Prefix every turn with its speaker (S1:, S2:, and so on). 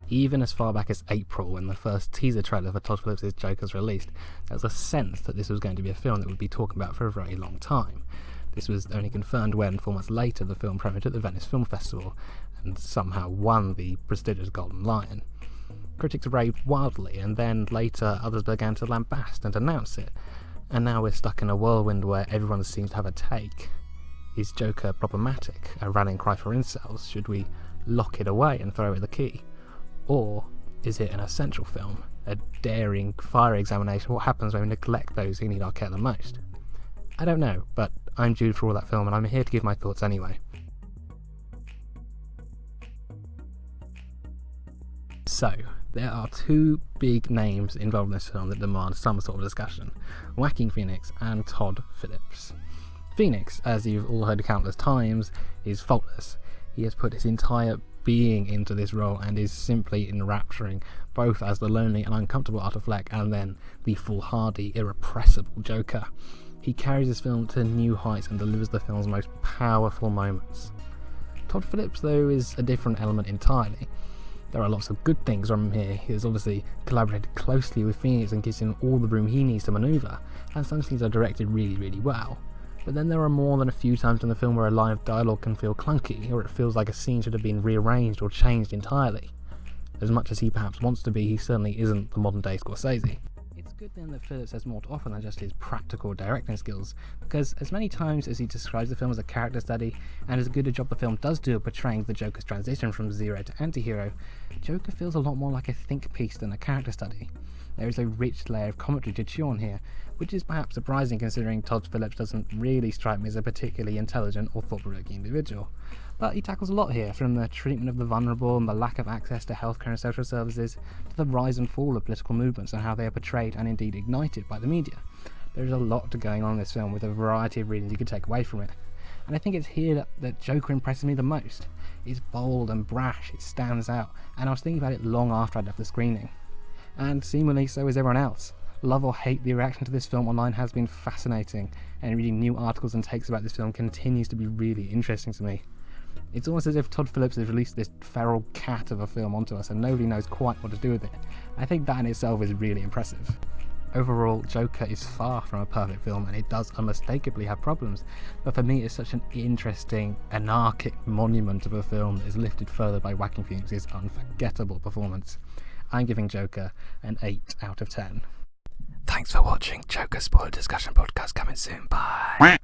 S1: Even as far back as April, when the first teaser trailer for Todd Phillips' Joker was released, there was a sense that this was going to be a film that we'd be talking about for a very long time. This was only confirmed when, 4 months later, the film premiered at the Venice Film Festival and somehow won the prestigious Golden Lion. Critics raved wildly, and then later others began to lambast and denounce it. And now we're stuck in a whirlwind where everyone seems to have a take. Is Joker problematic? A rallying cry for incels? Should we lock it away and throw away the key? Or is it an essential film? A daring, fiery examination of what happens when we neglect those who need our care the most? I don't know, but I'm Jude for All That Film, and I'm here to give my thoughts anyway. So, there are two big names involved in this film that demand some sort of discussion: Joaquin Phoenix and Todd Phillips. Phoenix, as you've all heard countless times, is faultless. He has put his entire being into this role and is simply enrapturing, both as the lonely and uncomfortable Arthur Fleck and then the foolhardy, irrepressible Joker. He carries this film to new heights and delivers the film's most powerful moments. Todd Phillips, though, is a different element entirely. There are lots of good things from him here. He has obviously collaborated closely with Phoenix and gives him all the room he needs to manoeuvre, and some scenes are directed really, really well. But then there are more than a few times in the film where a line of dialogue can feel clunky, or it feels like a scene should have been rearranged or changed entirely. As much as he perhaps wants to be, he certainly isn't the modern day Scorsese. It's good then that Phillips has more to offer than just his practical directing skills, because as many times as he describes the film as a character study, and as good a job the film does do of portraying the Joker's transition from zero to anti-hero, Joker feels a lot more like a think piece than a character study. There is a rich layer of commentary to chew on here, which is perhaps surprising considering Todd Phillips doesn't really strike me as a particularly intelligent or thought-provoking individual. But he tackles a lot here, from the treatment of the vulnerable and the lack of access to healthcare and social services, to the rise and fall of political movements and how they are portrayed and indeed ignited by the media. There is a lot going on in this film with a variety of readings you could take away from it. And I think it's here that Joker impresses me the most. It's bold and brash, it stands out, and I was thinking about it long after I'd left the screening. And seemingly so is everyone else. Love or hate, the reaction to this film online has been fascinating, and reading new articles and takes about this film continues to be really interesting to me. It's almost as if Todd Phillips has released this feral cat of a film onto us and nobody knows quite what to do with it. I think that in itself is really impressive. Overall, Joker is far from a perfect film, and it does unmistakably have problems, but for me it's such an interesting, anarchic monument of a film that is lifted further by Joaquin Phoenix's unforgettable performance. I'm giving Joker an 8 out of 10. Thanks for watching. Joker Spoiler Discussion Podcast coming soon. Bye.